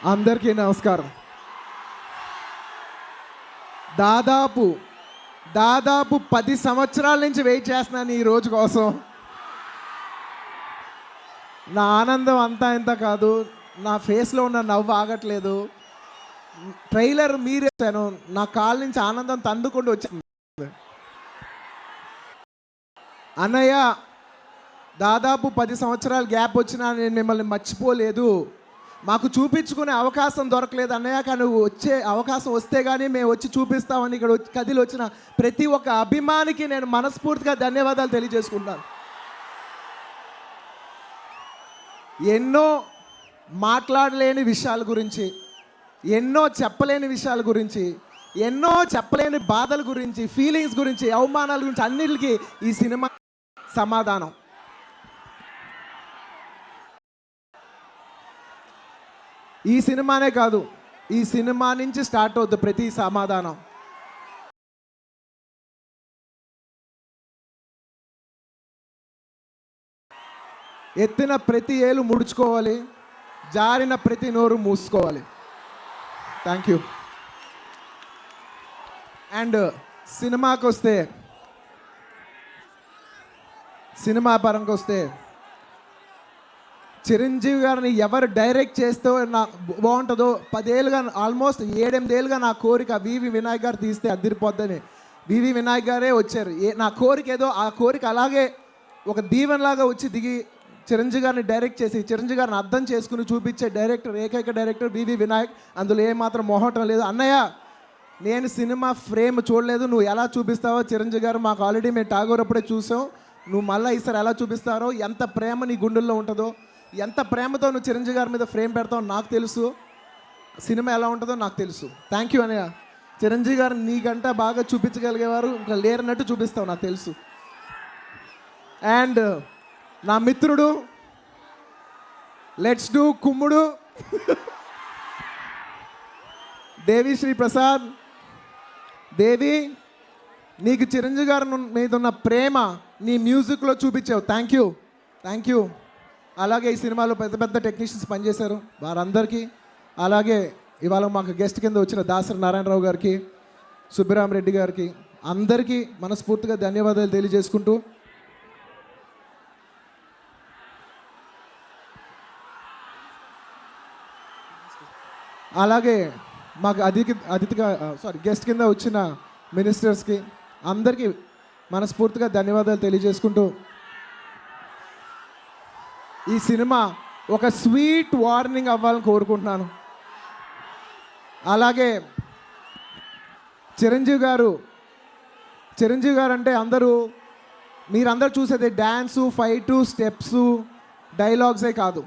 అందరికీ నమస్కారం. దాదాపు 10 సంవత్సరాల నుంచి వెయిట్ చేస్తున్నాను ఈ రోజు కోసం. నా ఆనందం అంతా ఇంత కాదు, నా ఫేస్లో ఉన్న నవ్వు ఆగట్లేదు. ట్రైలర్ మీరేసాను, నా కాళ్ళ నుంచి ఆనందం తందుకుంటూ వచ్చింది. అన్నయ్య, దాదాపు 10 సంవత్సరాల గ్యాప్ వచ్చినా నేను మిమ్మల్ని మర్చిపోలేదు. మాకు చూపించుకునే అవకాశం దొరకలేదు అన్నయ్య, కానీ వచ్చే అవకాశం వస్తే కానీ మేము వచ్చి చూపిస్తామని ఇక్కడ కదిలి వచ్చిన ప్రతి ఒక్క అభిమానికి నేను మనస్ఫూర్తిగా ధన్యవాదాలు తెలియజేసుకుంటాను. ఎన్నో మాట్లాడలేని విషయాల గురించి, ఎన్నో చెప్పలేని విషయాల గురించి, ఎన్నో చెప్పలేని బాధల గురించి, ఫీలింగ్స్ గురించి, అవమానాల గురించి అన్నిటికీ ఈ సినిమా సమాధానం. ఈ సినిమానే కాదు, ఈ సినిమా నుంచి స్టార్ట్ అవుతుంది ప్రతి సమాధానం. ఎత్తిన ప్రతి ఏలు ముడుచుకోవాలి, జారిన ప్రతి నోరు మూసుకోవాలి. Thank you. అండ్ సినిమా పరంగా వస్తే చిరంజీవి గారిని ఎవరు డైరెక్ట్ చేస్తే నా బాగుంటుందో, 10 ఏళ్ళుగా ఆల్మోస్ట్ 7-8 ఏళ్ళుగా నా కోరిక వివి వినాయక్ గారు తీస్తే అదిరిపోద్దని వివి వినాయక్ గారే వచ్చారు. నా కోరిక ఏదో ఆ కోరిక అలాగే ఒక దీవెనలాగా వచ్చి దిగి చిరంజీవి గారిని డైరెక్ట్ చేసి చిరంజీవి గారిని అర్థం చేసుకుని చూపించే డైరెక్టర్, ఏకైక డైరెక్టర్ వివి వినాయక్. అందులో ఏమాత్రం మొహటం లేదు. అన్నయ్య, నేను సినిమా ఫ్రేమ్ చూడలేదు, నువ్వు ఎలా చూపిస్తావో చిరంజీవి గారు మాకు ఆల్రెడీ మేము టాగోర్ అప్పుడే చూసాం. నువ్వు మళ్ళీ ఈసారి ఎలా చూపిస్తారో, ఎంత ప్రేమ నీ గుండెల్లో ఉంటుందో, ఎంత ప్రేమతో నువ్వు చిరంజీవి గారి మీద ఫ్రేమ్ పెడతావు నాకు తెలుసు. సినిమా ఎలా ఉంటుందో నాకు తెలుసు. థ్యాంక్ యూ అన్నయ్య. చిరంజీవి గారు నీకంటే బాగా చూపించగలిగేవారు ఇంకా లేరన్నట్టు చూపిస్తావు నాకు తెలుసు. అండ్ నా మిత్రుడు, లెట్స్ డూ కుమ్ముడు దేవిశ్రీ ప్రసాద్. దేవి, నీకు చిరంజీవి గారి మీద ఉన్న ప్రేమ నీ మ్యూజిక్లో చూపించావు. Thank you. అలాగే ఈ సినిమాలో పెద్ద టెక్నీషియన్స్ పనిచేశారు, వారందరికీ. అలాగే ఇవాళ మాకు గెస్ట్ కింద వచ్చిన దాసరి నారాయణరావు గారికి, సుబ్బిరామరెడ్డి గారికి, అందరికీ మనస్ఫూర్తిగా ధన్యవాదాలు తెలియజేసుకుంటూ, అలాగే మాకు గెస్ట్ కింద వచ్చిన మినిస్టర్స్కి అందరికీ మనస్ఫూర్తిగా ధన్యవాదాలు తెలియజేసుకుంటూ, ఈ సినిమా ఒక స్వీట్ వార్నింగ్ అవ్వాలని కోరుకుంటున్నాను. అలాగే చిరంజీవి గారు అంటే మీరందరూ చూసేది డ్యాన్సు, ఫైటు, స్టెప్సు, డైలాగ్సే కాదు.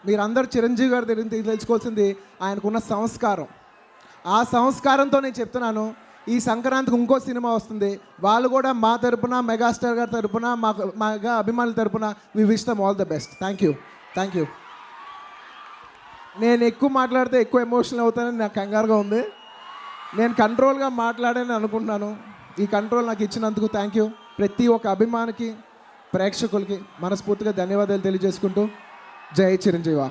మీరందరూ చిరంజీవి గారు తెలుసుకోవాల్సింది ఆయనకున్న సంస్కారం. ఆ సంస్కారంతో నేను చెప్తున్నాను, ఈ సంక్రాంతికి ఇంకో సినిమా వస్తుంది. వాళ్ళు కూడా మా తరపున, మెగాస్టార్ గారి తరపున, మా అభిమానుల తరపున we wish them all the best. Thank you. నేను ఎక్కువ మాట్లాడితే ఎక్కువ ఎమోషనల్ అవుతానని నాకు కంగారుగా ఉంది. నేను కంట్రోల్గా మాట్లాడాలని అనుకుంటున్నాను. ఈ కంట్రోల్ నాకు ఇచ్చినందుకు థ్యాంక్ యూ. ప్రతి ఒక్క అభిమానికి, ప్రేక్షకులకి మనస్ఫూర్తిగా ధన్యవాదాలు తెలియజేసుకుంటూ, జై చిరంజీవి.